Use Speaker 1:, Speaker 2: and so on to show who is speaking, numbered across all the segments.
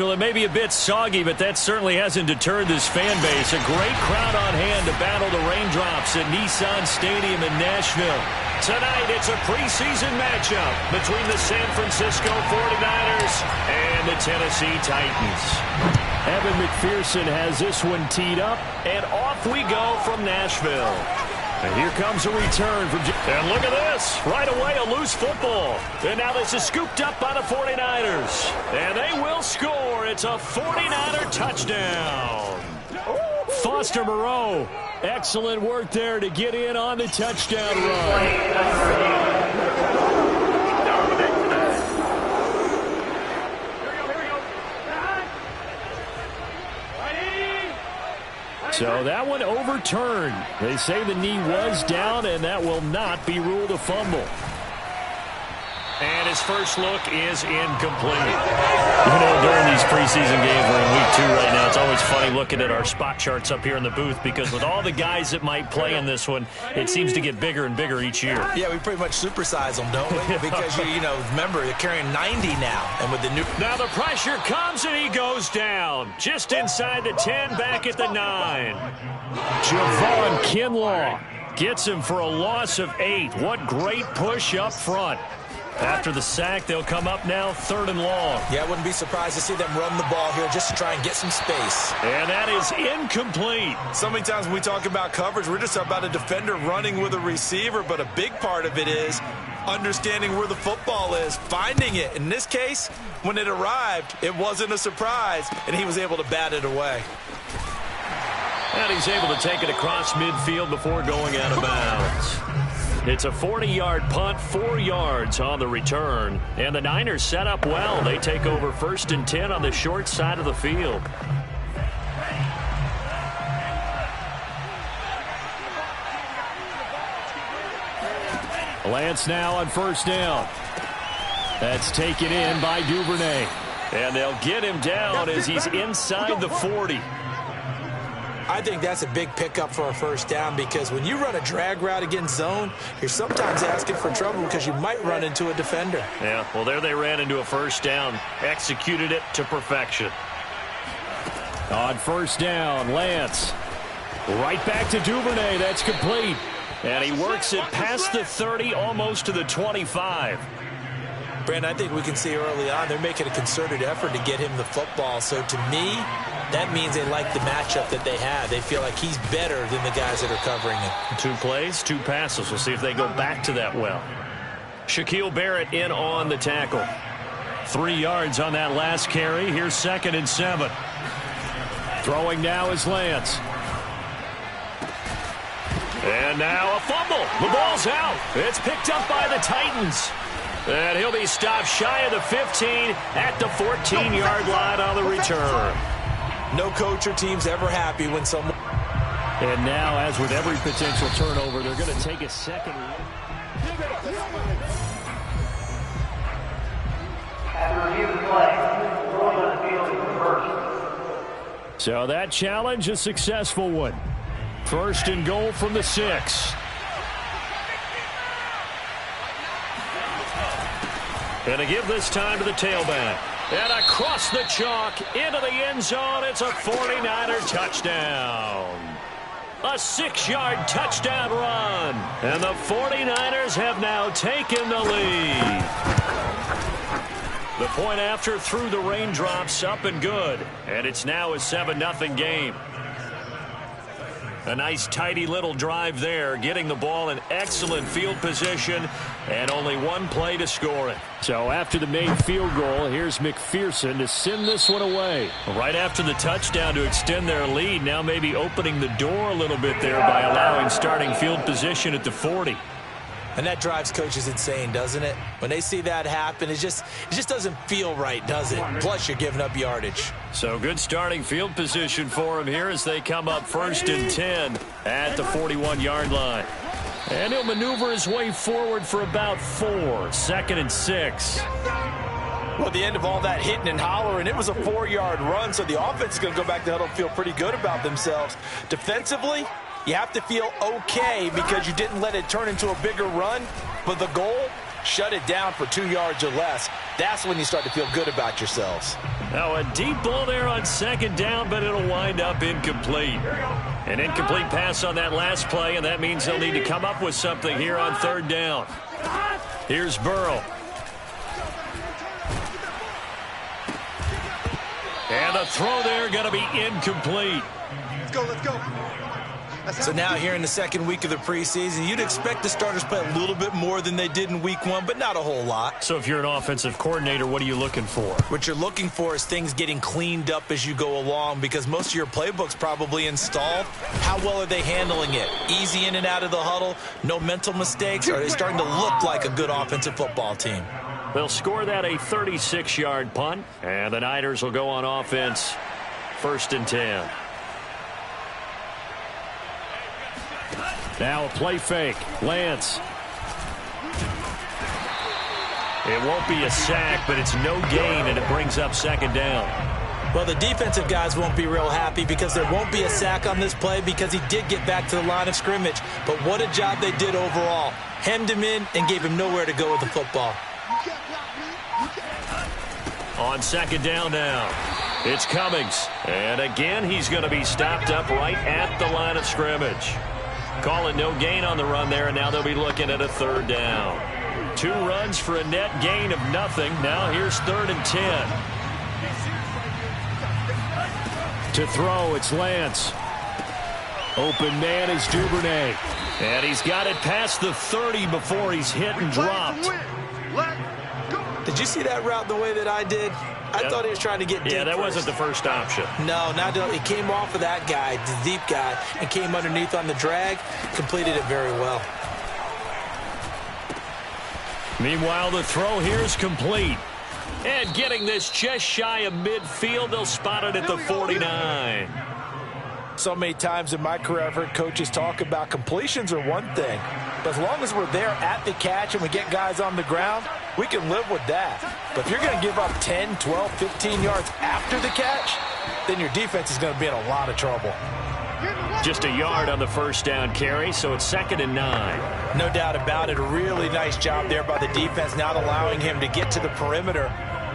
Speaker 1: Well, it may be a bit soggy, but that certainly hasn't deterred this fan base. A great crowd on hand to battle the raindrops at Nissan Stadium in Nashville. Tonight, it's a preseason matchup between the San Francisco 49ers and the Tennessee Titans. Evan McPherson has this one teed up, and off we go from Nashville. And here comes a return from... And look at this. Right away, a loose football. And now this is scooped up by the 49ers. And they will score. It's a 49er touchdown. Foster Moreau. Excellent work there to get in on the touchdown run. So that one overturned. They say the knee was down, and that will not be ruled a fumble. And his first look is incomplete. You know, during these preseason games, we're in week 2 right now. It's always funny looking at our spot charts up here in the booth because with all the guys that might play in this one, it seems to get bigger and bigger each year.
Speaker 2: Yeah, we pretty much supersize them, don't we? Because, you know, remember, you're carrying 90 now. And with the new...
Speaker 1: Now the pressure comes and he goes down. Just inside the 10, back at the 9. Javon Kinlaw gets him for a loss of 8. What great push up front. After the sack, they'll come up now 3rd and long.
Speaker 2: Yeah, I wouldn't be surprised to see them run the ball here just to try and get some space.
Speaker 1: And that is incomplete.
Speaker 3: So many times when we talk about coverage, we're just about a defender running with a receiver, but a big part of it is understanding where the football is, finding it. In this case, when it arrived, it wasn't a surprise, and he was able to bat it away.
Speaker 1: And he's able to take it across midfield before going out of bounds. It's a 40-yard punt, 4 yards on the return. And the Niners set up well. They take over 1st and 10 on the short side of the field. Lance now on 1st down. That's taken in by Duvernay. And they'll get him down as he's inside the 40.
Speaker 2: I think that's a big pickup for a 1st down because when you run a drag route against zone, you're sometimes asking for trouble because you might run into a defender.
Speaker 1: Yeah, well, there they ran into a 1st down. Executed it to perfection. On 1st down, Lance. Right back to Duvernay. That's complete. And he works it past the 30, almost to the 25.
Speaker 2: Brandon, I think we can see early on they're making a concerted effort to get him the football. So to me, that means they like the matchup that they have. They feel like he's better than the guys that are covering him.
Speaker 1: 2 plays, 2 passes. We'll see if they go back to that well. Shaquille Barrett in on the tackle. 3 yards on that last carry. Here's 2nd and 7. Throwing now is Lance. And now a fumble. The ball's out. It's picked up by the Titans. And he'll be stopped shy of the 15 at the 14-yard line on the return.
Speaker 2: No coach or team's ever happy when someone...
Speaker 1: And now, as with every potential turnover, they're going to take a second. So that challenge, a successful one. 1st and goal from the 6. And to give this time to the tailback. And across the chalk into the end zone. It's a 49er touchdown. A 6-yard touchdown run. And the 49ers have now taken the lead. The point after through the raindrops up and good. And it's now a 7-0 game. A nice, tidy little drive there, getting the ball in excellent field position, and only 1 play to score it. So after the made field goal, here's McPherson to send this one away. Right after the touchdown to extend their lead, now maybe opening the door a little bit there by allowing starting field position at the 40.
Speaker 2: And that drives coaches insane, doesn't it? When they see that happen, it just doesn't feel right, does it? Plus, you're giving up yardage.
Speaker 1: So good starting field position for him here as they come up 1st and 10 at the 41-yard line. And he'll maneuver his way forward for about 4. 2nd and 6.
Speaker 3: Well, at the end of all that hitting and hollering, it was a 4-yard run, so the offense is going to go back to huddle and feel pretty good about themselves. Defensively, you have to feel okay because you didn't let it turn into a bigger run, but the goal, shut it down for 2 yards or less. That's when you start to feel good about yourselves.
Speaker 1: Now a deep ball there on second down, but it'll wind up incomplete. An incomplete pass on that last play, and that means they'll need to come up with something here on third down. Here's Burrow. And the throw there going to be incomplete.
Speaker 4: Let's go, let's go.
Speaker 3: So now here in the second week of the preseason, you'd expect the starters play a little bit more than they did in week one, but not a whole lot.
Speaker 1: So if you're an offensive coordinator, what are you looking for?
Speaker 3: What you're looking for is things getting cleaned up as you go along, because most of your playbook's probably installed. How well are they handling it? Easy in and out of the huddle, no mental mistakes, or are they starting to look like a good offensive football team?
Speaker 1: They'll score that a 36-yard punt, and the Niners will go on offense 1st and 10. Now a play fake. Lance. It won't be a sack, but it's no gain, and it brings up second down.
Speaker 2: Well, the defensive guys won't be real happy because there won't be a sack on this play because he did get back to the line of scrimmage. But what a job they did overall. Hemmed him in and gave him nowhere to go with the football.
Speaker 1: On second down now, it's Cummings. And again, he's going to be stopped up right at the line of scrimmage. Calling no gain on the run there, and now they'll be looking at a third down. 2 runs for a net gain of nothing. Now here's 3rd and 10. To throw, it's Lance. Open man is Duvernay. And he's got it past the 30 before he's hit and dropped.
Speaker 2: Did you see that route the way that I did? I thought he was trying to get deep.
Speaker 1: Yeah, that wasn't the first option.
Speaker 2: No, he came off of that guy, the deep guy, and came underneath on the drag, completed it very well.
Speaker 1: Meanwhile, the throw here is complete. And getting this just shy of midfield, they'll spot it at the 49.
Speaker 3: So many times in my career, I've heard coaches talk about completions are one thing. But as long as we're there at the catch and we get guys on the ground, we can live with that. But if you're going to give up 10, 12, 15 yards after the catch, then your defense is going to be in a lot of trouble.
Speaker 1: Just a yard on the first down carry, so it's 2nd and 9.
Speaker 3: No doubt about it. A really nice job there by the defense, not allowing him to get to the perimeter.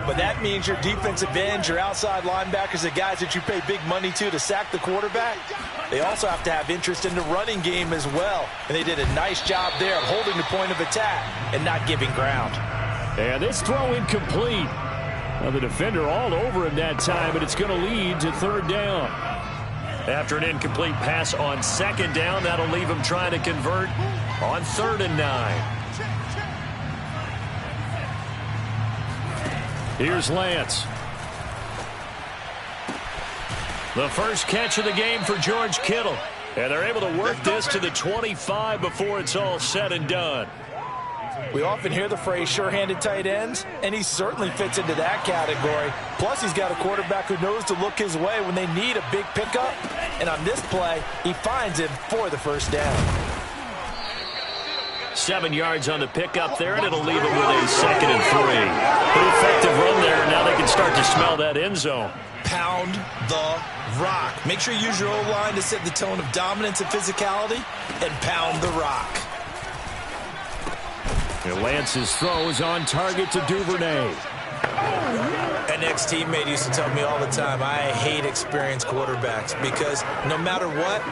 Speaker 3: But that means your defensive ends, your outside linebackers, the guys that you pay big money to sack the quarterback, they also have to have interest in the running game as well. And they did a nice job there of holding the point of attack and not giving ground.
Speaker 1: And this throw incomplete. Now the defender all over him that time, but it's going to lead to 3rd down. After an incomplete pass on 2nd down, that'll leave him trying to convert on 3rd and 9. Here's Lance. The first catch of the game for George Kittle. And they're able to work this to the 25 before it's all said and done.
Speaker 3: We often hear the phrase sure-handed tight ends, and he certainly fits into that category. Plus, he's got a quarterback who knows to look his way when they need a big pickup. And on this play, he finds him for the first down.
Speaker 1: 7 yards on the pickup there, and it'll leave him with a 2nd and 3. Pretty effective run there, and now they can start to smell that end zone.
Speaker 3: Pound the rock. Make sure you use your O-line to set the tone of dominance and physicality, and pound the rock.
Speaker 1: And Lance's throw is on target to Duvernay.
Speaker 3: An ex-teammate used to tell me all the time, I hate experienced quarterbacks because no matter what,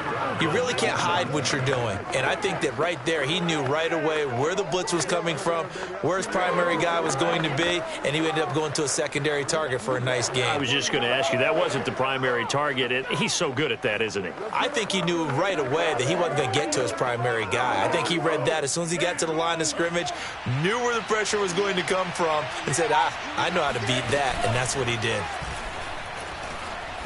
Speaker 3: you really can't hide what you're doing. And I think that right there, he knew right away where the blitz was coming from, where his primary guy was going to be, and he ended up going to a secondary target for a nice game.
Speaker 1: I was just going to ask you, that wasn't the primary target. He's so good at that, isn't he?
Speaker 3: I think he knew right away that he wasn't going to get to his primary guy. I think he read that as soon as he got to the line of scrimmage, knew where the pressure was going to come from, and said, I know how to beat that, and that's what he did.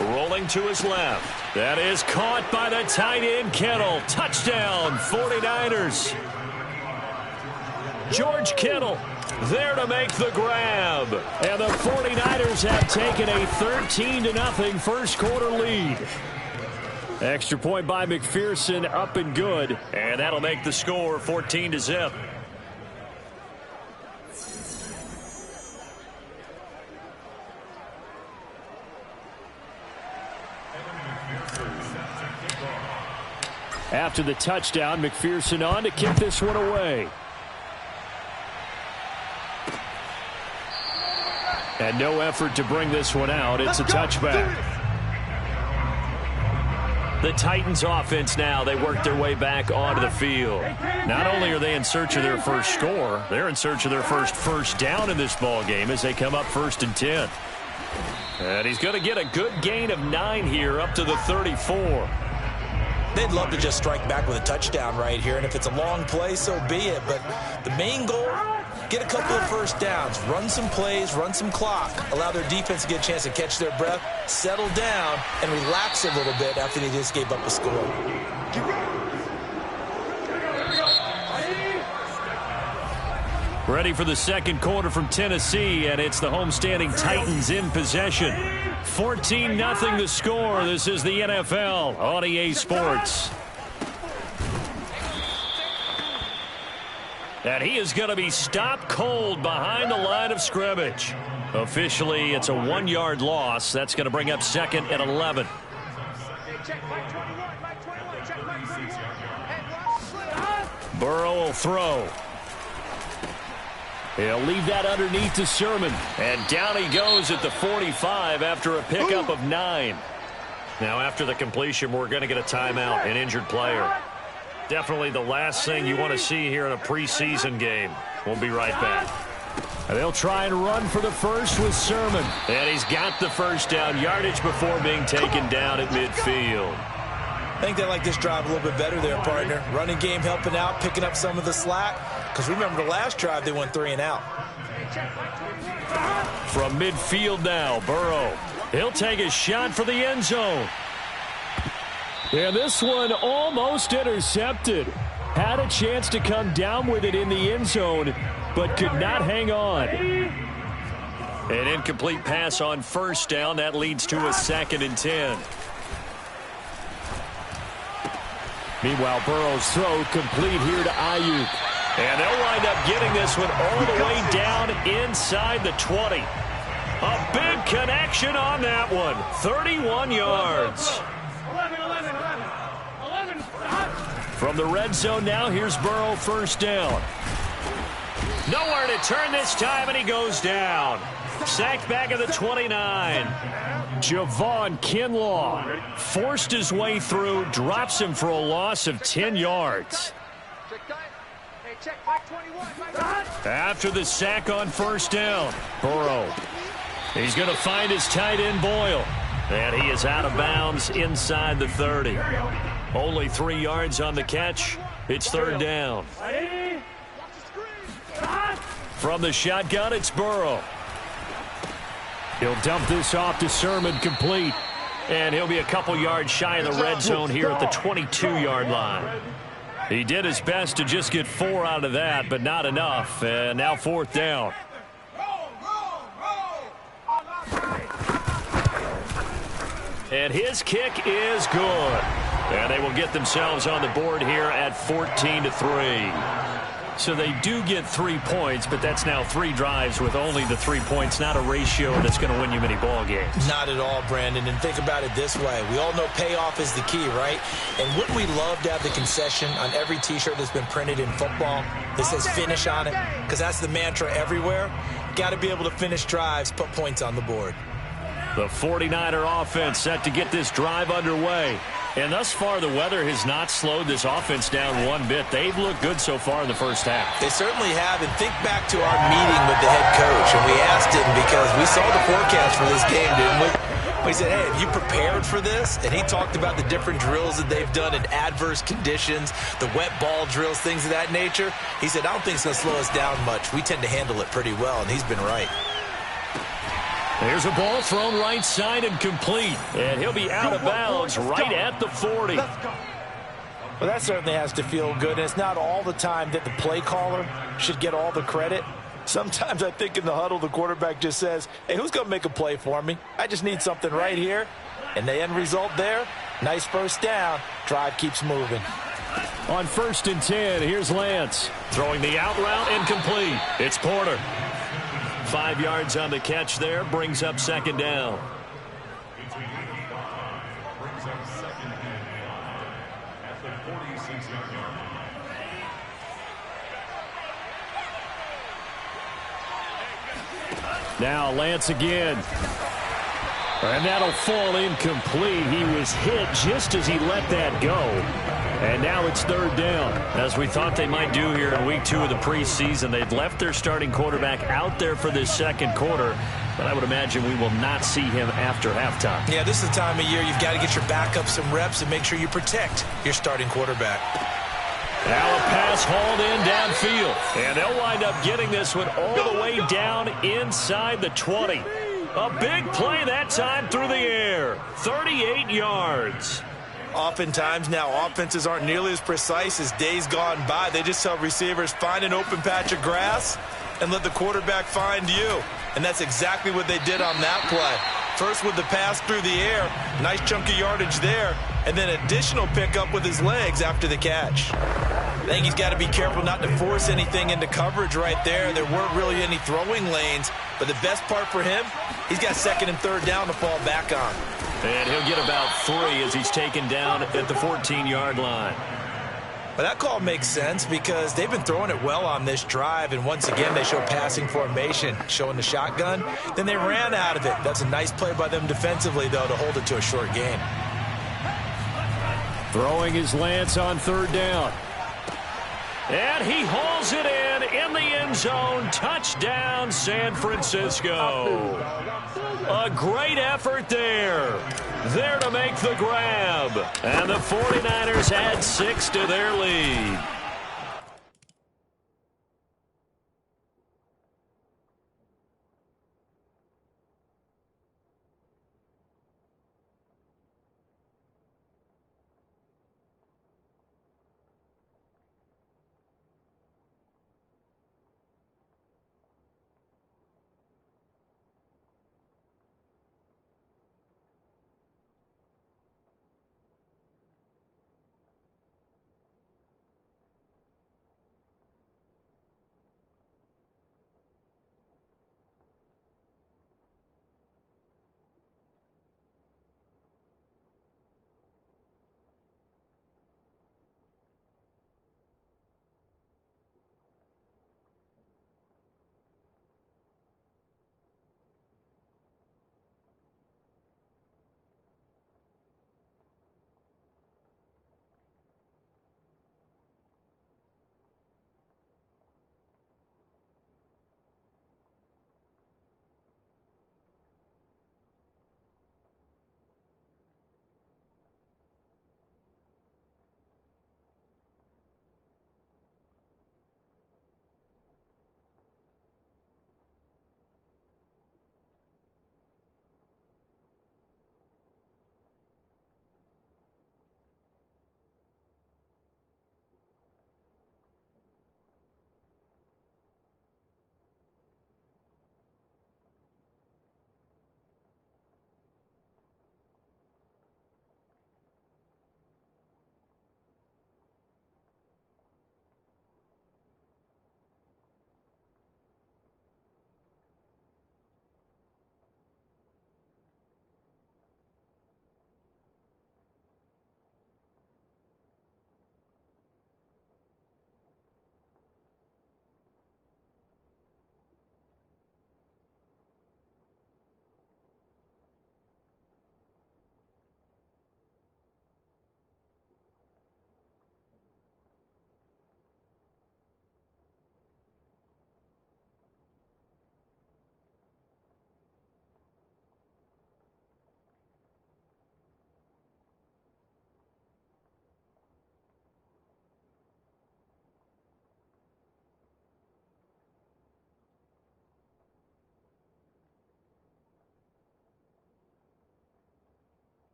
Speaker 1: Rolling to his left. That is caught by the tight end, Kittle. Touchdown, 49ers. George Kittle there to make the grab. And the 49ers have taken a 13-0 first quarter lead. Extra point by McPherson, up and good. And that'll make the score 14-0. After the touchdown, McPherson on to kick this one away. And no effort to bring this one out. It's a touchback. The Titans offense now, they work their way back onto the field. Not only are they in search of their first score, they're in search of their first down in this ball game as they come up 1st and 10. And he's going to get a good gain of 9 here up to the 34.
Speaker 2: They'd love to just strike back with a touchdown right here, and if it's a long play, so be it. But the main goal, get a couple of first downs, run some plays, run some clock, allow their defense to get a chance to catch their breath, settle down, and relax a little bit after they just gave up a score.
Speaker 1: Ready for the second quarter from Tennessee, and it's the homestanding Titans in possession. 14-0 the score. This is the NFL on EA Sports. And he is going to be stopped cold behind the line of scrimmage. Officially, it's a 1-yard loss. That's going to bring up 2nd and 11. Burrow will throw. He'll leave that underneath to Sermon. And down he goes at the 45 after a pickup of 9. Now, after the completion, we're going to get a timeout, an injured player. Definitely the last thing you want to see here in a preseason game. We'll be right back. And they'll try and run for the first with Sermon. And he's got the first down yardage before being taken down at midfield.
Speaker 2: I think they like this drive a little bit better there, partner. Running game helping out, picking up some of the slack. Because remember, the last drive, they went 3 and out.
Speaker 1: From midfield now, Burrow. He'll take a shot for the end zone. And this one almost intercepted. Had a chance to come down with it in the end zone, but could not hang on. An incomplete pass on first down. That leads to a 2nd and 10. Meanwhile, Burrow's throw complete here to Ayuk. And they'll wind up getting this one all the way down inside the 20. A big connection on that one. 31 yards. From the red zone now, here's Burrow, first down. Nowhere to turn this time, and he goes down. Sacked back at the 29. Javon Kinlaw forced his way through, drops him for a loss of 10 yards. After the sack on first down, Burrow. He's going to find his tight end, Boyle. And he is out of bounds inside the 30. Only 3 yards on the catch. It's 3rd down. From the shotgun, it's Burrow. He'll dump this off to Sermon, complete. And he'll be a couple yards shy of the red zone here at the 22-yard line. He did his best to just get 4 out of that, but not enough. And now 4th down. And his kick is good. And they will get themselves on the board here at 14-3. So they do get 3 points, but that's now 3 drives with only the 3 points. Not a ratio that's going to win you many ball games.
Speaker 2: Not at all, Brandon. And think about it this way. We all know payoff is the key, right? And wouldn't we love to have the concession on every T-shirt that's been printed in football that says finish on it? Because that's the mantra everywhere. Got to be able to finish drives, put points on the board.
Speaker 1: The 49er offense set to get this drive underway. And thus far, the weather has not slowed this offense down one bit. They've looked good so far in the first half.
Speaker 2: They certainly have. And think back to our meeting with the head coach. And we asked him because we saw the forecast for this game, didn't we? We said, hey, have you prepared for this? And he talked about the different drills that they've done in adverse conditions, the wet ball drills, things of that nature. He said, I don't think it's going to slow us down much. We tend to handle it pretty well, and he's been right.
Speaker 1: There's a ball thrown right side and complete. And he'll be out of bounds right at the 40.
Speaker 2: Well, that certainly has to feel good. And it's not all the time that the play caller should get all the credit. Sometimes I think in the huddle, the quarterback just says, hey, who's going to make a play for me? I just need something right here. And the end result there, nice first down. Drive keeps moving.
Speaker 1: On 1st and 10, here's Lance. Throwing the out route and complete. It's Porter. 5 yards on the catch there, brings up 2nd down. Now Lance again. And that'll fall incomplete. He was hit just as he let that go. And now it's third down.
Speaker 4: As we thought they might do here in week 2 of the preseason, they've left their starting quarterback out there for this second quarter. But I would imagine we will not see him after halftime.
Speaker 2: Yeah, this is the time of year you've got to get your backup some reps and make sure you protect your starting quarterback.
Speaker 1: Now a pass hauled in downfield. And they'll wind up getting this one all the way down inside the 20. A big play that time through the air. 38 yards.
Speaker 3: Oftentimes now offenses aren't nearly as precise as days gone by. They just tell receivers, find an open patch of grass and let the quarterback find you. And that's exactly what they did on that play. First with the pass through the air, nice chunk of yardage there, and then additional pickup with his legs after the catch. I think he's got to be careful not to force anything into coverage right there. There weren't really any throwing lanes, but the best part for him, he's got second and third down to fall back on.
Speaker 1: And he'll get about 3 as he's taken down at the 14-yard line.
Speaker 2: But that call makes sense because they've been throwing it well on this drive, and once again they show passing formation, showing the shotgun. Then they ran out of it. That's a nice play by them defensively, though, to hold it to a short gain.
Speaker 1: Throwing is Lance on third down. And he hauls it in the end zone. Touchdown, San Francisco. A great effort there. There to make the grab. And the 49ers add 6 to their lead.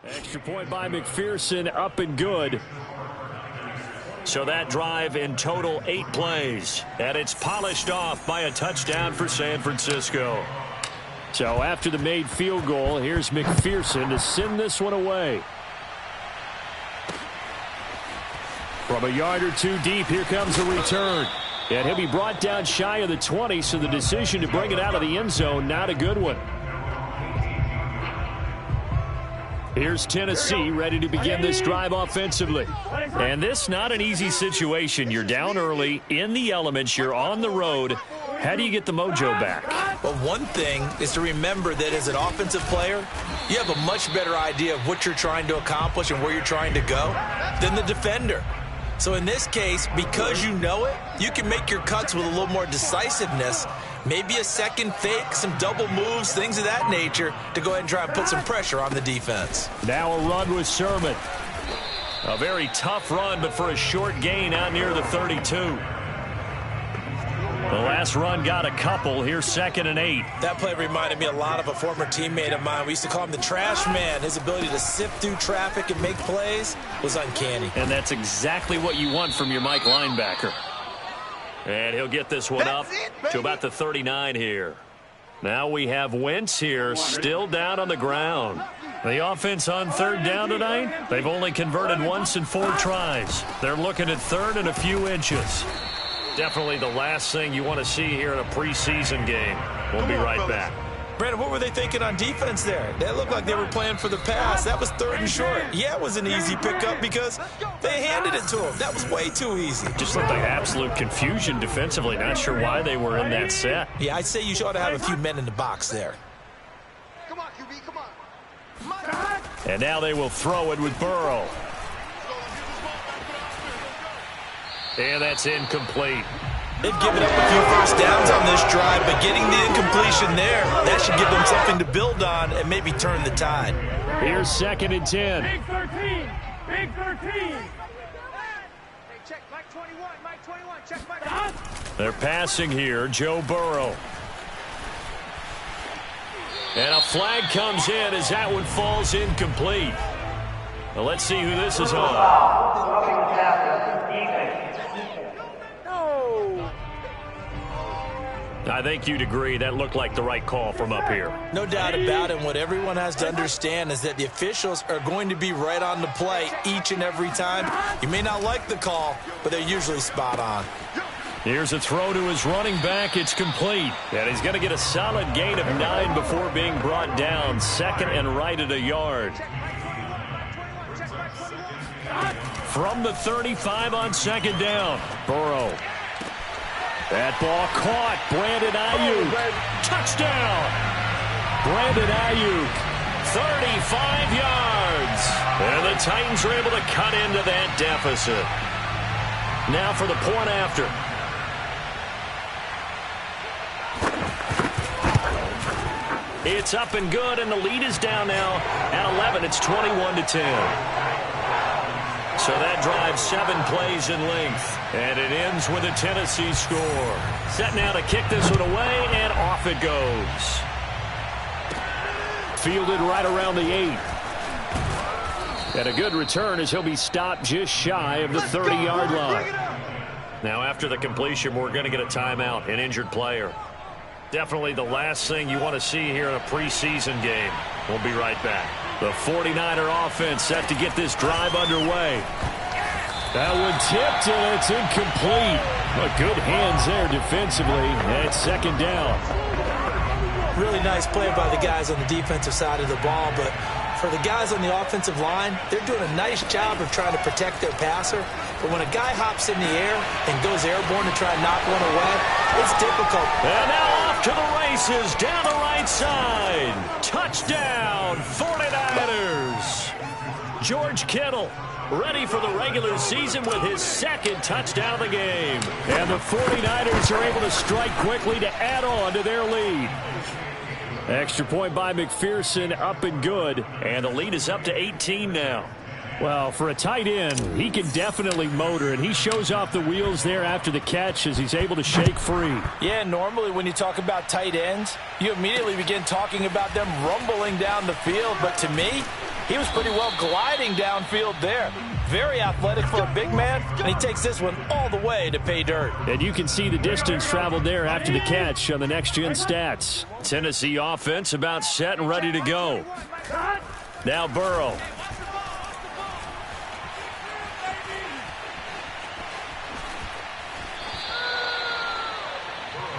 Speaker 1: Extra point by McPherson, up and good. So that drive in total 8 plays, and it's polished off by a touchdown for San Francisco. So after the made field goal, here's McPherson to send this one away. From a yard or two deep, here comes a return. And he'll be brought down shy of the 20, so the decision to bring it out of the end zone, not a good one. Here's Tennessee ready to begin this drive offensively. And this not an easy situation. You're down early, in the elements, you're on the road. How do you get the mojo back?
Speaker 2: Well, one thing is to remember that as an offensive player, you have a much better idea of what you're trying to accomplish and where you're trying to go than the defender. So in this case, because you know it, you can make your cuts with a little more decisiveness, maybe a second fake, some double moves, things of that nature, to go ahead and try and put some pressure on the defense.
Speaker 1: Now a run with Sherman. A very tough run, but for a short gain out near the 32. The last run got a couple. Here's 2nd and 8.
Speaker 2: That play reminded me a lot of a former teammate of mine. We used to call him the trash man. His ability to sift through traffic and make plays was uncanny.
Speaker 1: And that's exactly what you want from your Mike linebacker. And he'll get this one up to about the 39 here. Now we have Wentz here, still down on the ground. The offense on 3rd down tonight, they've only converted once in 4 tries. They're looking at 3rd and a few inches. Definitely the last thing you want to see here in a preseason game. We'll be right back.
Speaker 2: Brandon, what were they thinking on defense there? That looked like they were playing for the pass. That was 3rd and short. Yeah, it was an easy pickup because they handed it to him. That was way too easy.
Speaker 1: Just looked like absolute confusion defensively. Not sure why they were in that set.
Speaker 2: Yeah, I'd say you ought to have a few men in the box there.
Speaker 5: Come on, QB, come on.
Speaker 1: And now they will throw it with Burrow. And that's incomplete.
Speaker 2: They've given up a few first downs on this drive, but getting the incompletion there, that should give them something to build on and maybe turn the tide.
Speaker 1: Here's 2nd and 10.
Speaker 5: Big 13. Big 13. Hey, check Mike 21. Mike 21. Check Mike.
Speaker 1: They're passing here. Joe Burrow. And a flag comes in as that one falls incomplete. Well, let's see who this is on. I think you'd agree that looked like the right call from up here.
Speaker 2: No doubt about it. What everyone has to understand is that the officials are going to be right on the play each and every time. You may not like the call, but they're usually spot on.
Speaker 1: Here's a throw to his running back. It's complete. And he's going to get a solid gain of 9 before being brought down. 2nd and right at a yard. From the 35 on 2nd down. Burrow. That ball caught. Brandon Ayuk. Touchdown. Brandon Ayuk. 35 yards. And the Titans are able to cut into that deficit. Now for the point after. It's up and good, and the lead is down now at 11. It's 21-10. So that drives 7 plays in length, and it ends with a Tennessee score. Set now to kick this one away, and off it goes. Fielded right around the 8. And a good return as he'll be stopped just shy of the 30-yard line. Now after the completion, we're going to get a timeout, an injured player. Definitely the last thing you want to see here in a preseason game. We'll be right back. The 49er offense set to get this drive underway. That one tipped, and it's incomplete. But good hands there defensively, and it's 2nd down.
Speaker 2: Really nice play by the guys on the defensive side of the ball, but for the guys on the offensive line, they're doing a nice job of trying to protect their passer. But when a guy hops in the air and goes airborne to try and knock one away, it's difficult.
Speaker 1: And now off to the races down the right side. Touchdown, 49ers. George Kittle ready for the regular season with his 2nd touchdown of the game. And the 49ers are able to strike quickly to add on to their lead. Extra point by McPherson, up and good. And the lead is up to 18 now. Well, for a tight end, he can definitely motor, and he shows off the wheels there after the catch as he's able to shake free.
Speaker 2: Yeah, normally when you talk about tight ends, you immediately begin talking about them rumbling down the field. But to me,
Speaker 3: He was pretty well gliding downfield there. Very athletic for a big man, and he takes this one all the way to pay dirt.
Speaker 4: And you can see the distance traveled there after the catch on the next-gen stats.
Speaker 1: Tennessee offense about set and ready to go. Now Burrow.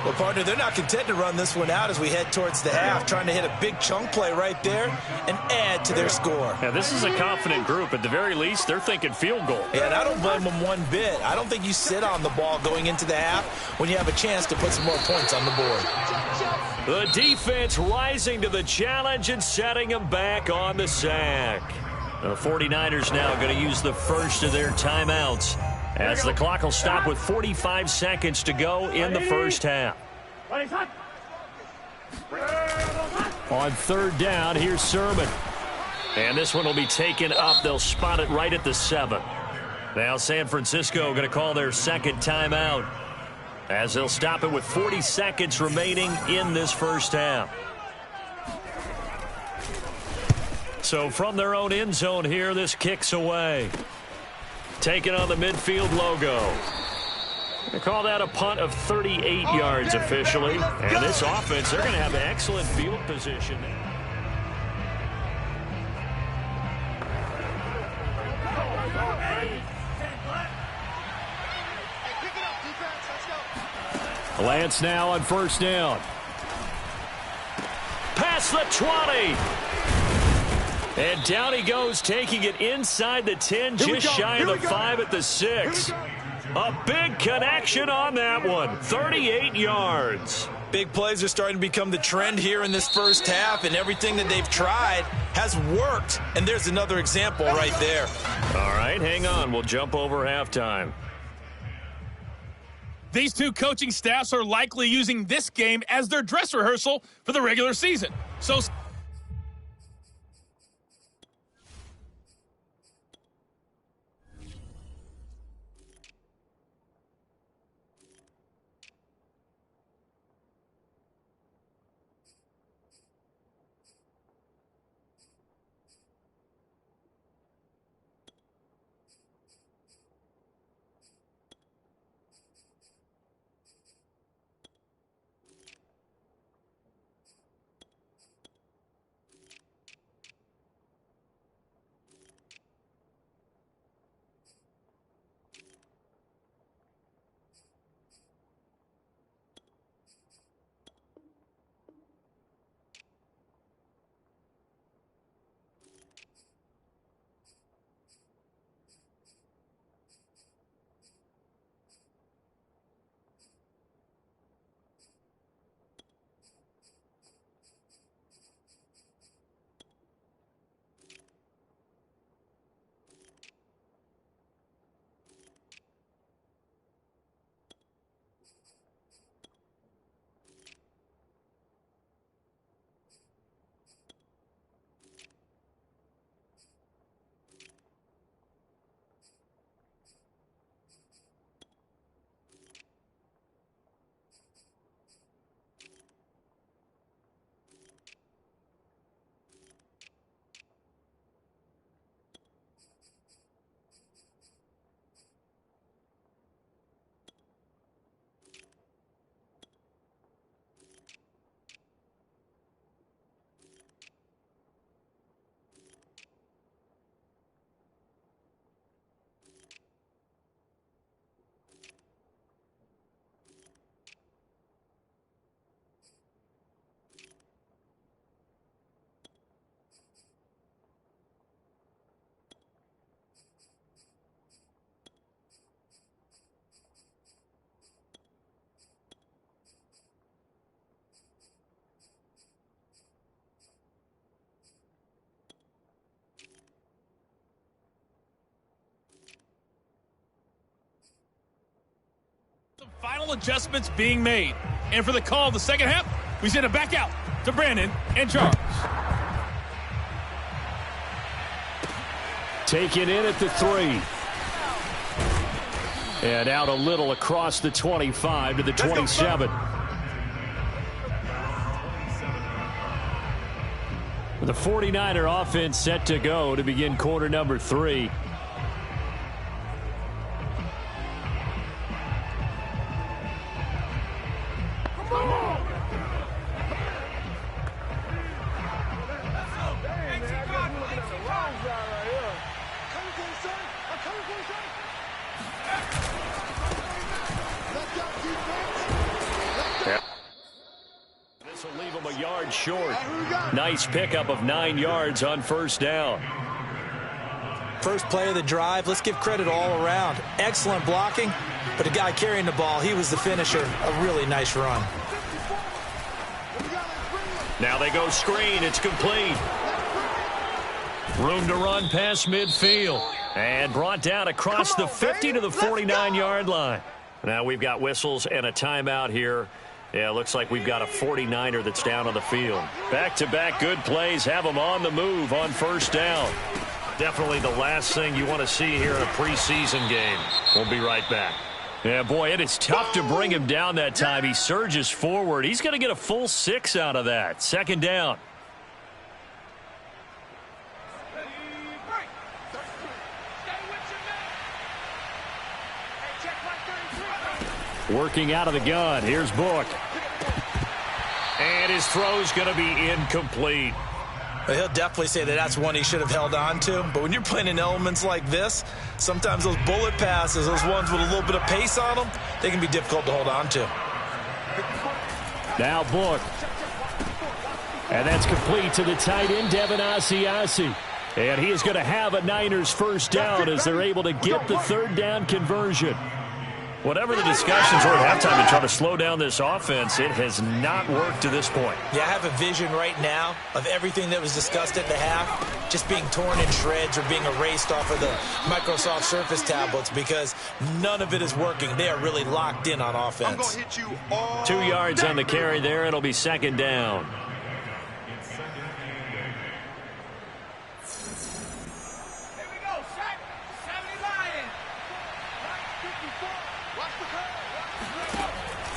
Speaker 3: Well, partner, they're not content to run this one out as we head towards the half, trying to hit a big chunk play right there and add to their score.
Speaker 1: Yeah, this is a confident group. At the very least, they're thinking field goal.
Speaker 3: Yeah, and I don't blame them one bit. I don't think you sit on the ball going into the half when you have a chance to put some more points on the board.
Speaker 1: The defense rising to the challenge and setting them back on the sack. The 49ers now going to use the first of their timeouts, as the clock will stop with 45 seconds to go in the first half. On third down, here's Sermon. And this one will be taken up. They'll spot it right at the 7. Now San Francisco going to call their second timeout, as they'll stop it with 40 seconds remaining in this first half. So from their own end zone here, this kicks away. Taking on the midfield logo. They call that a punt of 38 yards officially. And this offense, they're going to have an excellent field position. Lance now on first down. Past the 20. And down he goes, taking it inside the 10, just shy of the 5 at the 6. A big connection on that one, 38 yards.
Speaker 3: Big plays are starting to become the trend here in this first half, and everything that they've tried has worked. And there's another example right there.
Speaker 1: All right, hang on. We'll jump over halftime.
Speaker 6: These two coaching staffs are likely using this game as their dress rehearsal for the regular season. So some final adjustments being made. And for the call of the second half, we send it back out to Brandon and Charles.
Speaker 1: Taken in at the 3. And out a little across the 25 to the 27. The 49er offense set to go to begin quarter number 3. This will leave him a yard short. Nice pickup of 9 yards on first down.
Speaker 2: First play of the drive, let's give credit all around. Excellent blocking, but the guy carrying the ball, he was the finisher. A really nice run.
Speaker 1: Now they go screen. It's complete. Room to run past midfield. And brought down across the 50 to the 49-yard line. Now we've got whistles and a timeout here. Yeah, it looks like we've got a 49er that's down on the field. Back-to-back good plays have them on the move on first down. Definitely the last thing you want to see here in a preseason game. We'll be right back. Yeah, boy, it is tough to bring him down that time. He surges forward. He's going to get a full 6 out of that. Second down. Working out of the gun. Here's Book. And his throw's going to be incomplete.
Speaker 2: He'll definitely say that that's one he should have held on to. But when you're playing in elements like this, sometimes those bullet passes, those ones with a little bit of pace on them, they can be difficult to hold on to.
Speaker 1: Now Book. And that's complete to the tight end, Devin Asiasi. And he is going to have a Niners first down as they're able to get the third down conversion. Whatever the discussions were at halftime to try to slow down this offense, it has not worked to this point.
Speaker 2: Yeah, I have a vision right now of everything that was discussed at the half just being torn in shreds or being erased off of the Microsoft Surface tablets because none of it is working. They are really locked in on offense.
Speaker 1: 2 yards on the carry there. It'll be second down.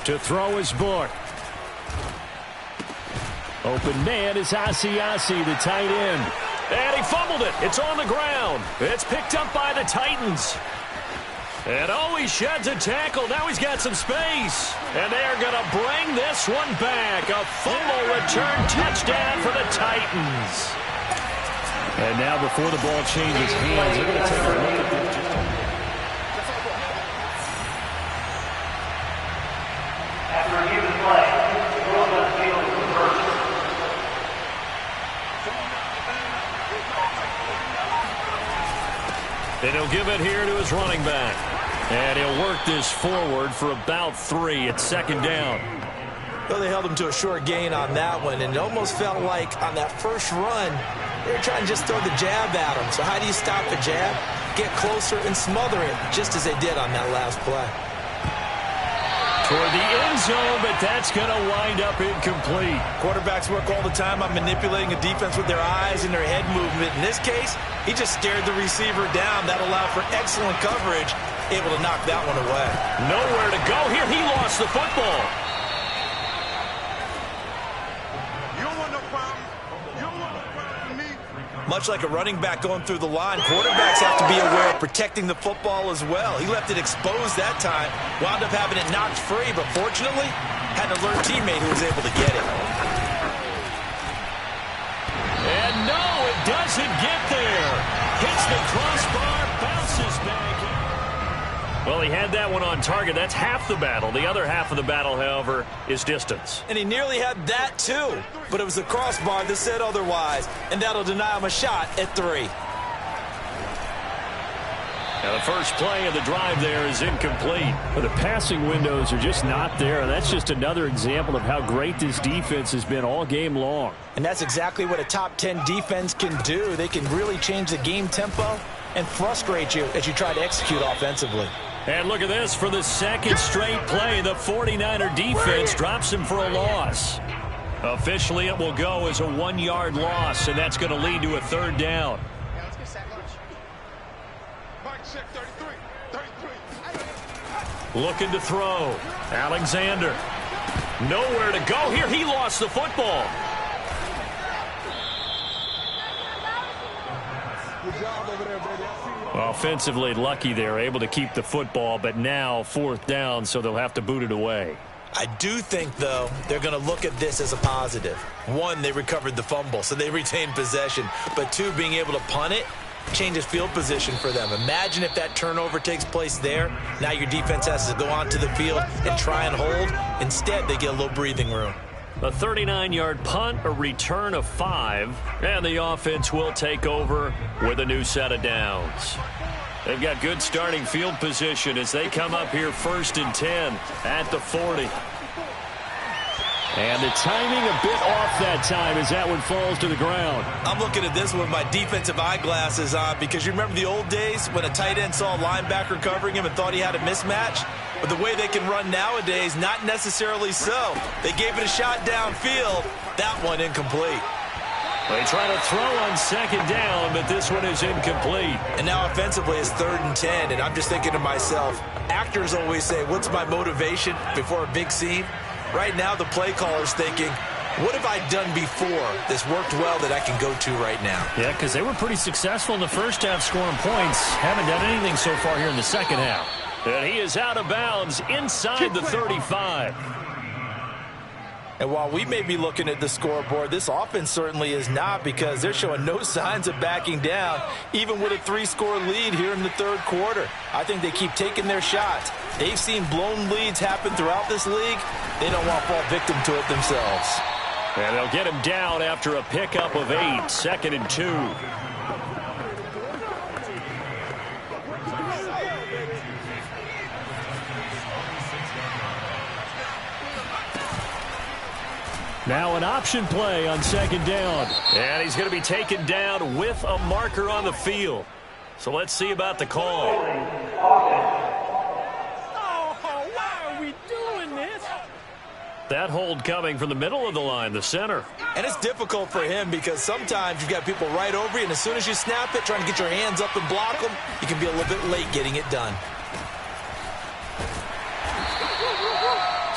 Speaker 1: To throw his Book. Open man is Asiasi, the tight end. And he fumbled it. It's on the ground. It's picked up by the Titans. And oh, he sheds a tackle. Now he's got some space. And they're going to bring this one back. A fumble return touchdown for the Titans. And now before the ball changes hands, they're going to take a look at this. And he'll give it here to his running back. And he'll work this forward for about 3 at second down.
Speaker 2: Well, they held him to a short gain on that one, and it almost felt like on that first run, they were trying to just throw the jab at him. So how do you stop a jab? Get closer and smother it, just as they did on that last play.
Speaker 1: Toward the end zone, but that's going to wind up incomplete.
Speaker 3: Quarterbacks work all the time on manipulating a defense with their eyes and their head movement. In this case, he just stared the receiver down. That allowed for excellent coverage, able to knock that one away.
Speaker 1: Nowhere to go here. He lost the football.
Speaker 5: You don't want no problem. You don't want no problem with me.
Speaker 3: Much like a running back going through the line, quarterbacks have to be aware of protecting the football as well. He left it exposed that time, wound up having it knocked free, but fortunately, had an alert teammate who was able to get it.
Speaker 1: And no, it doesn't get there. Hits the crossbar, bounces back. Well, he had that one on target. That's half the battle. The other half of the battle, however, is distance.
Speaker 3: And he nearly had that too, but it was the crossbar that said otherwise, and that'll deny him a shot at 3.
Speaker 1: Now, the first play of the drive there is incomplete.
Speaker 4: The passing windows are just not there. That's just another example of how great this defense has been all game long.
Speaker 2: And that's exactly what a top 10 defense can do. They can really change the game tempo and frustrate you as you try to execute offensively.
Speaker 1: And look at this. For the second straight play, the 49er defense drops him for a loss. Officially, it will go as a 1-yard loss, and that's going to lead to a third down. Looking to throw. Alexander. Nowhere to go here. He lost the football. Offensively lucky they're able to keep the football, but now 4th down, so they'll have to boot it away.
Speaker 2: I do think, though, they're going to look at this as a positive. 1, they recovered the fumble, so they retained possession. But 2, being able to punt it changes field position for them. Imagine if that turnover takes place there. Now your defense has to go onto the field and try and hold. Instead, they get a little breathing room.
Speaker 1: A 39-yard punt, a return of 5, and the offense will take over with a new set of downs. They've got good starting field position as they come up here 1st and 10 at the 40. And the timing a bit off that time as that one falls to the ground.
Speaker 3: I'm looking at this with my defensive eyeglasses on because you remember the old days when a tight end saw a linebacker covering him and thought he had a mismatch? But the way they can run nowadays, not necessarily so. They gave it a shot downfield. That one incomplete.
Speaker 1: They try to throw on 2nd down, but this one is incomplete.
Speaker 3: And now offensively it's 3rd and 10, and I'm just thinking to myself, actors always say, what's my motivation before a big scene? Right now the play caller's thinking, what have I done before this worked well that I can go to right now?
Speaker 1: Yeah, because they were pretty successful in the first half scoring points. Haven't done anything so far here in the second half. And he is out of bounds inside the 35.
Speaker 3: And while we may be looking at the scoreboard, this offense certainly is not because they're showing no signs of backing down, even with a 3-score lead here in the 3rd quarter. I think they keep taking their shots. They've seen blown leads happen throughout this league. They don't want to fall victim to it themselves.
Speaker 1: And they'll get him down after a pickup of 8, 2nd and 2. Now an option play on 2nd down. And he's going to be taken down with a marker on the field. So let's see about the call.
Speaker 5: Oh, why are we doing this?
Speaker 1: That hold coming from the middle of the line, the center.
Speaker 3: And it's difficult for him because sometimes you've got people right over you, and as soon as you snap it, trying to get your hands up and block them, you can be a little bit late getting it done.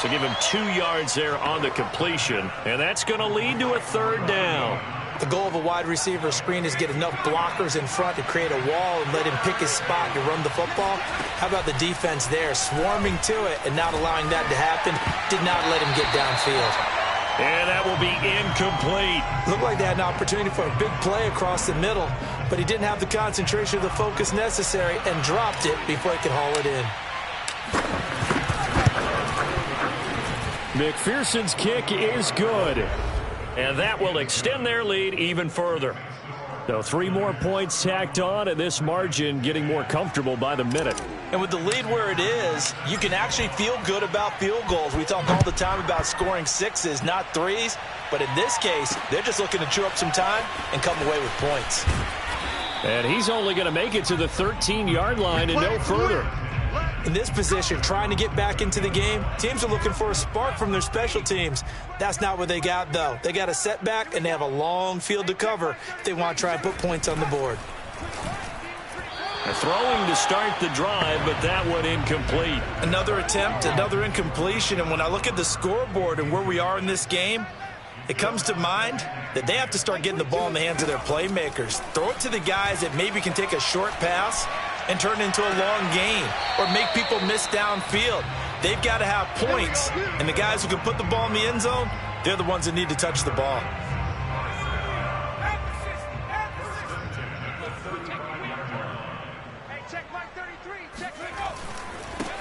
Speaker 1: So give him 2 yards there on the completion, and that's going to lead to a 3rd down.
Speaker 3: The goal of a wide receiver screen is get enough blockers in front to create a wall and let him pick his spot to run the football. How about the defense there, swarming to it and not allowing that to happen? Did not let him get downfield.
Speaker 1: And that will be incomplete.
Speaker 3: Looked like they had an opportunity for a big play across the middle, but he didn't have the concentration or the focus necessary and dropped it before he could haul it in.
Speaker 1: McPherson's kick is good. And that will extend their lead even further. So 3 more points tacked on, and this margin getting more comfortable by the minute.
Speaker 3: And with the lead where it is, you can actually feel good about field goals. We talk all the time about scoring 6s, not 3s. But in this case, they're just looking to chew up some time and come away with points.
Speaker 1: And he's only going to make it to the 13-yard line and no further.
Speaker 3: In this position, trying to get back into the game, teams are looking for a spark from their special teams. That's not what they got, though. They got a setback, and they have a long field to cover if they want to try and put points on the board.
Speaker 1: They're throwing to start the drive, but that one incomplete.
Speaker 3: Another attempt, another incompletion, and when I look at the scoreboard and where we are in this game, it comes to mind that they have to start getting the ball in the hands of their playmakers. Throw it to the guys that maybe can take a short pass and turn it into a long gain or make people miss downfield. They've got to have points, and the guys who can put the ball in the end zone, they're the ones that need to touch the ball.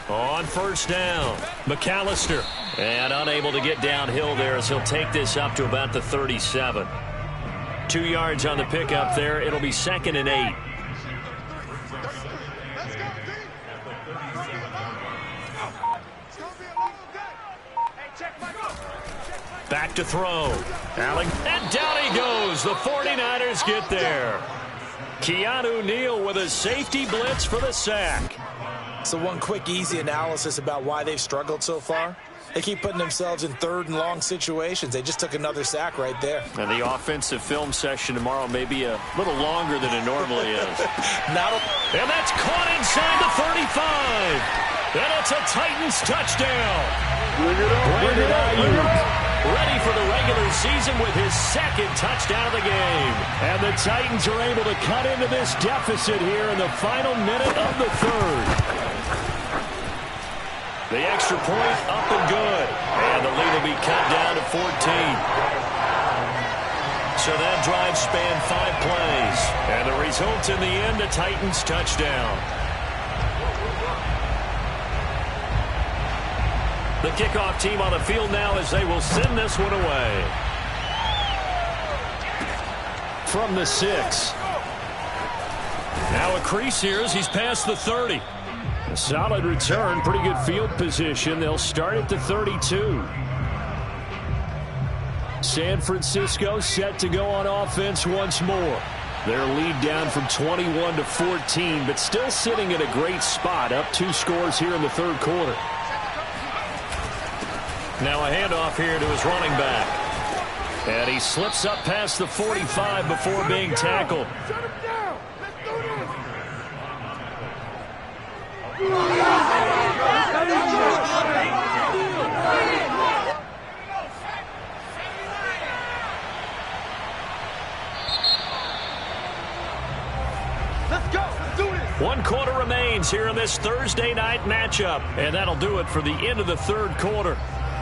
Speaker 1: On 1st down, McAllister. And unable to get downhill there as he'll take this up to about the 37. 2 yards on the pickup there. It'll be 2nd and 8. Back to throw. Allen, and down he goes. The 49ers get there. Keanu Neal with a safety blitz for the sack.
Speaker 3: So one quick, easy analysis about why they've struggled so far. They keep putting themselves in 3rd and long situations. They just took another sack right there.
Speaker 1: And the offensive film session tomorrow may be a little longer than it normally is. And that's caught inside the 35. And it's a Titans touchdown. Brandon Ayuk ready for the regular season with his second touchdown of the game. And the Titans are able to cut into this deficit here in the final minute of the third. The extra point up and good. And the lead will be cut down to 14. So that drive spanned 5 plays. And the result in the end, a Titans touchdown. The kickoff team on the field now as they will send this one away. From the 6. Now a crease here as he's past the 30. A solid return, pretty good field position. They'll start at the 32. San Francisco set to go on offense once more. Their lead down from 21 to 14, but still sitting at a great spot, up 2 scores here in the third quarter. Now a handoff here to his running back. And he slips up past the 45 before being tackled.
Speaker 5: Let's go. Let's do this.
Speaker 1: 1 quarter remains here in this Thursday night matchup. And that'll do it for the end of the third quarter.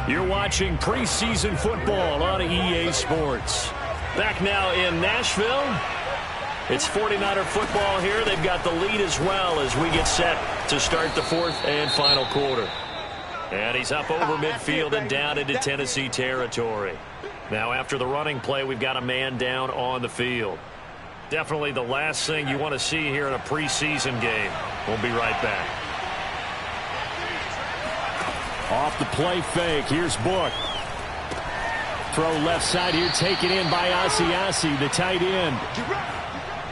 Speaker 1: You're watching preseason football on EA Sports. Back now in Nashville. It's 49er football here. They've got the lead as well as we get set to start the fourth and final quarter. And he's up over midfield and down into Tennessee territory. Now after the running play, we've got a man down on the field. Definitely the last thing you want to see here in a preseason game. We'll be right back. Off the play fake. Here's Book. Throw left side here. Taken in by Asiasi, the tight end.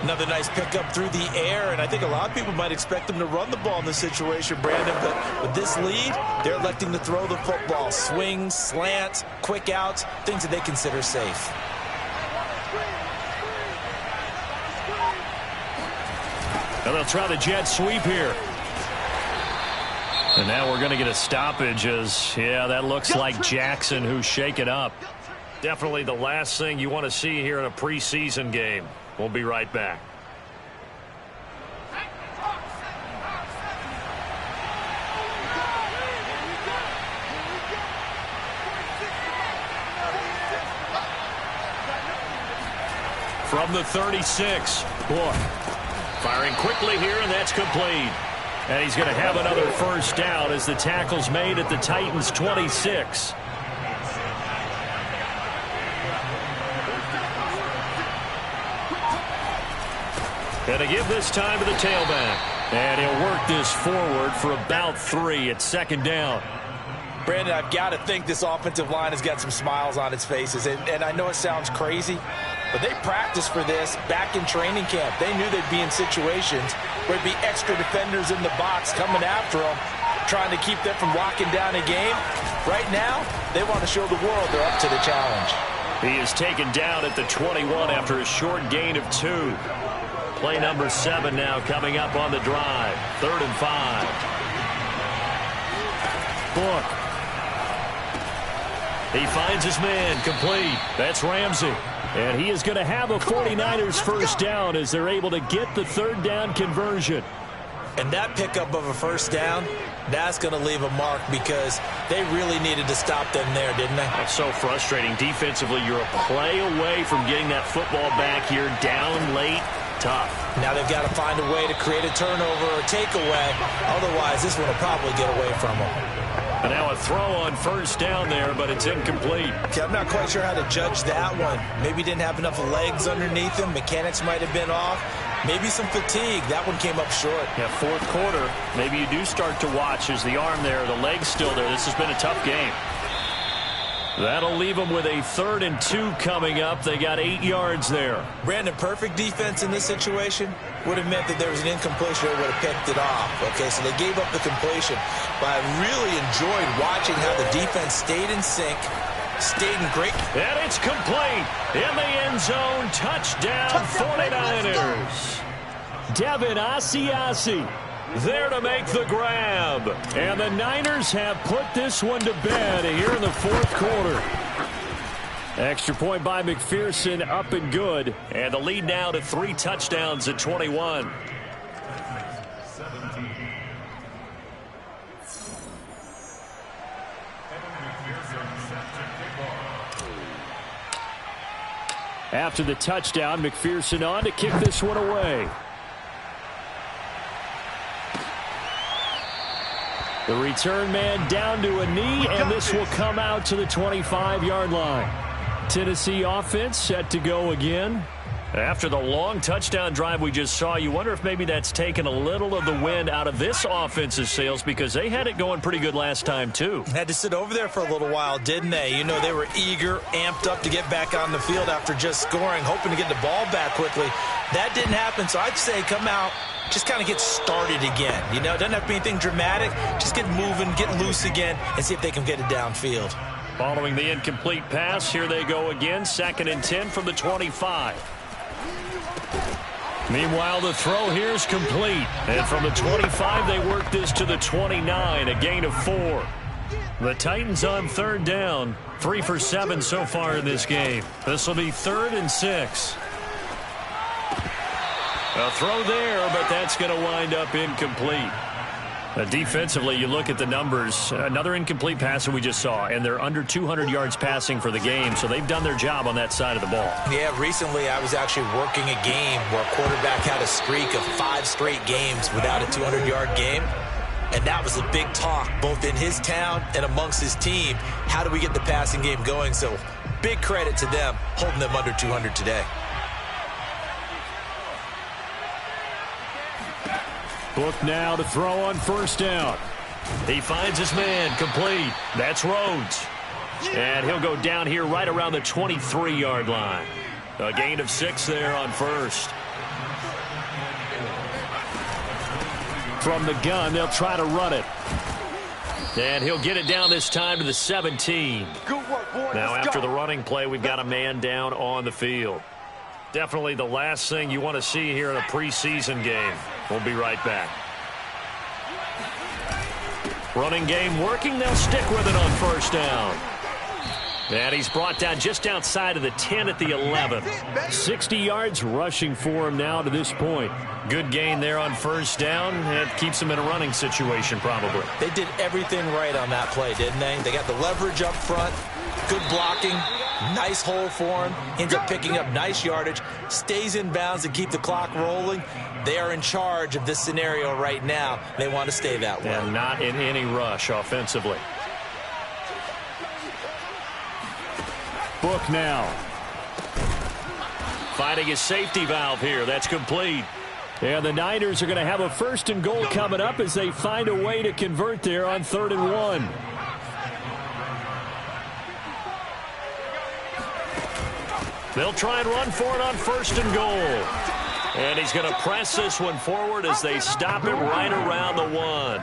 Speaker 2: Another nice pickup through the air, and I think a lot of people might expect them to run the ball in this situation, Brandon, but with this lead, they're electing to throw the football. Swings, slants, quick outs, things that they consider safe.
Speaker 1: And they'll try the jet sweep here. And now we're going to get a stoppage as, yeah, that looks like Jackson who's shaken up. Definitely the last thing you want to see here in a preseason game. We'll be right back. From the 36, Book. Firing quickly here, and that's complete. And he's going to have another first down as the tackle's made at the Titans' 26. And to give this time to the tailback. And he'll work this forward for about 3 at second down.
Speaker 2: Brandon, I've got to think this offensive line has got some smiles on its faces. And I know it sounds crazy, but they practiced for this back in training camp. They knew they'd be in situations where there'd be extra defenders in the box coming after them, trying to keep them from locking down a game. Right now, they want to show the world they're up to the challenge.
Speaker 1: He is taken down at the 21 after a short gain of 2. Play number 7 now coming up on the drive. 3rd and 5. Book. He finds his man complete. That's Ramsey. And he is going to have a 49ers first down as they're able to get the 3rd down conversion.
Speaker 2: And that pickup of a first down, that's going to leave a mark because they really needed to stop them there, didn't they?
Speaker 1: That's so frustrating. Defensively, you're a play away from getting that football back here down late. Tough.
Speaker 2: Now they've got to find a way to create a turnover or takeaway. Otherwise, this one will probably get away from them.
Speaker 1: And now a throw on first down there, but it's incomplete.
Speaker 2: Okay, I'm not quite sure how to judge that one. Maybe didn't have enough legs underneath him. Mechanics might have been off. Maybe some fatigue. That one came up short.
Speaker 1: Yeah, fourth quarter. Maybe you do start to watch as the arm there, the leg's still there. This has been a tough game. That'll leave them with a 3rd and 2 coming up. They got 8 yards there.
Speaker 2: Brandon, perfect defense in this situation would have meant that there was an incompletion. They would have picked it off. Okay, so they gave up the completion. But I really enjoyed watching how the defense stayed in sync, stayed in great.
Speaker 1: And it's complete. In the end zone, touchdown 49ers. Devin Asiasi there to make the grab. And the Niners have put this one to bed here in the fourth quarter. Extra point by McPherson, up and good. And the lead now to 3 touchdowns at 21. After the touchdown, McPherson on to kick this one away. The return man down to a knee, and this will come out to the 25-yard line. Tennessee offense set to go again. After the long touchdown drive we just saw, you wonder if maybe that's taken a little of the wind out of this offense's sails, because they had it going pretty good last time, too.
Speaker 3: Had to sit over there for a little while, didn't they? You know, they were eager, amped up to get back on the field after just scoring, hoping to get the ball back quickly. That didn't happen, so I'd say come out, just kind of get started again. You know, it doesn't have to be anything dramatic. Just get moving, get loose again, and see if they can get it downfield.
Speaker 1: Following the incomplete pass, here they go again. 2nd and 10 from the 25. Meanwhile, the throw here is complete. And from the 25, they work this to the 29, a gain of 4. The Titans on 3rd down, 3 for 7 so far in this game. This will be 3rd and 6. A throw there, but that's going to wind up incomplete. Defensively, you look at the numbers. Another incomplete pass that we just saw, and they're under 200 yards passing for the game, so they've done their job on that side of the ball.
Speaker 3: Yeah, recently I was actually working a game where a quarterback had a streak of 5 straight games without a 200-yard game, and that was a big talk both in his town and amongst his team. How do we get the passing game going? So big credit to them holding them under 200 today.
Speaker 1: Book now to throw on 1st down. He finds his man, complete. That's Rhodes. And he'll go down here right around the 23-yard line. A gain of 6 there on 1st. From the gun, they'll try to run it. And he'll get it down this time to the 17. Now after the running play, we've got a man down on the field. Definitely the last thing you want to see here in a preseason game. We'll be right back. Running game working. They'll stick with it on 1st down. And he's brought down just outside of the 10 at the 11. 60 yards rushing for him now to this point. Good gain there on 1st down. It keeps him in a running situation probably.
Speaker 3: They did everything right on that play, didn't they? They got the leverage up front, good blocking, nice hole for him, ends up picking up nice yardage, stays in bounds and keep the clock rolling. They are in charge of this scenario right now. They want to stay that way.
Speaker 1: And not in any rush offensively. Book now. Finding his safety valve here. That's complete. And the Niners are going to have a 1st and goal coming up as they find a way to convert there on 3rd and 1. They'll try and run for it on 1st and goal. And he's going to press this one forward as they stop it right around the 1.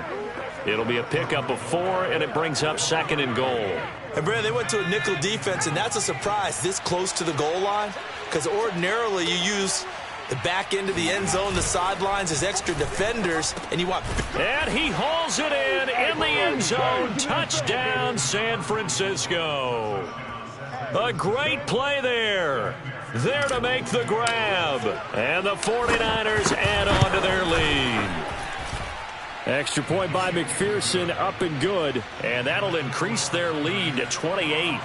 Speaker 1: It'll be a pickup of 4, and it brings up 2nd and goal.
Speaker 3: And, Brad, they went to a nickel defense, and that's a surprise this close to the goal line, because ordinarily you use the back end of the end zone, the sidelines as extra defenders, and you want...
Speaker 1: And he hauls it in the end zone. Touchdown, San Francisco. A great play there. There to make the grab. And the 49ers add on to their lead. Extra point by McPherson, up and good. And that'll increase their lead to 28.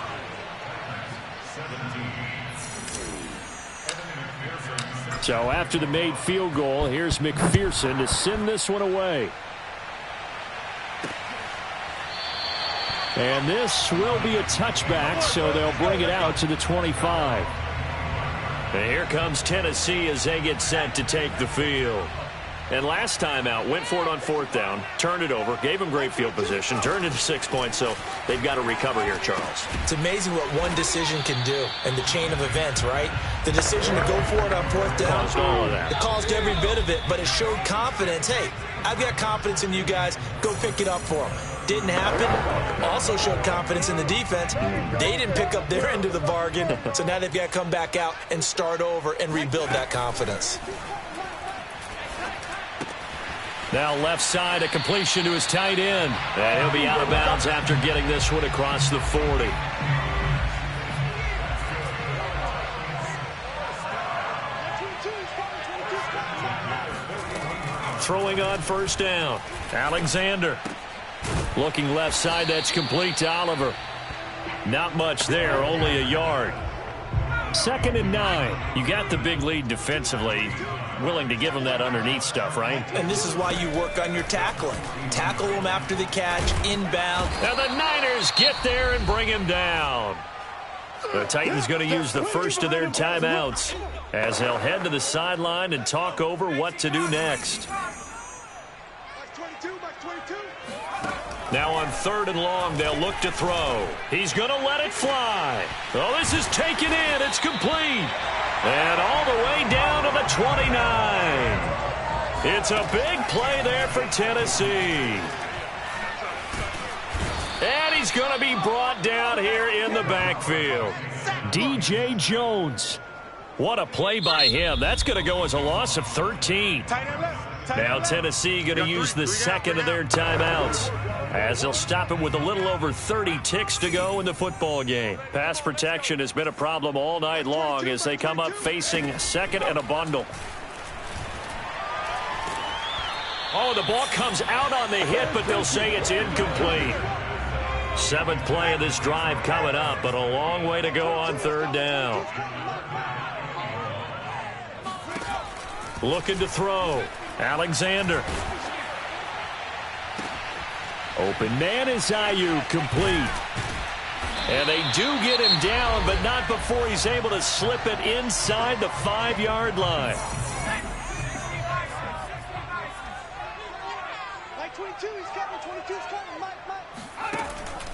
Speaker 1: So after the made field goal, here's McPherson to send this one away. And this will be a touchback, so they'll bring it out to the 25. And here comes Tennessee as they get set to take the field. And last time out, went for it on 4th down, turned it over, gave them great field position, turned it to 6 points, so they've got to recover here, Charles.
Speaker 3: It's amazing what one decision can do in the chain of events, right? The decision to go for it on 4th down.
Speaker 1: Caused all of that.
Speaker 3: It caused every bit of it, but it showed confidence. Hey, I've got confidence in you guys. Go pick it up for them. Didn't happen. Also showed confidence in the defense. They didn't pick up their end of the bargain, so now they've got to come back out and start over and rebuild that confidence.
Speaker 1: Now left side, a completion to his tight end. And he'll be out of bounds after getting this one across the 40. throwing on first down. Alexander looking left side. That's complete to Oliver. Not much there, only a yard. 2nd and 9. You got the big lead defensively. Willing to give them that underneath stuff, right?
Speaker 2: And this is why you work on your tackling. Tackle them after the catch, inbound.
Speaker 1: And the Niners get there and bring him down. The Titans going to use the first of their timeouts as they'll head to the sideline and talk over what to do next. Now on 3rd and long, they'll look to throw. He's going to let it fly. Oh, this is taken in. It's complete. And all the way down to the 29. It's a big play there for Tennessee. And he's going to be brought down here in the backfield. DJ Jones. What a play by him. That's going to go as a loss of 13. Now Tennessee going to use the second of their timeouts as they'll stop it with a little over 30 ticks to go in the football game. Pass protection has been a problem all night long as they come up facing second and a bundle. Oh, the ball comes out on the hit, but they'll say it's incomplete. 7th play of this drive coming up, but a long way to go on 3rd down. Looking to throw. Alexander. Open man is Ayuk, complete. And they do get him down, but not before he's able to slip it inside the 5-yard line.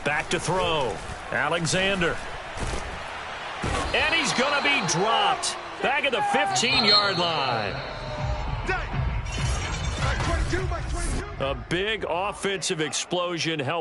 Speaker 1: Back to throw. Alexander. And he's going to be dropped. Back at the 15-yard line. A big offensive explosion helped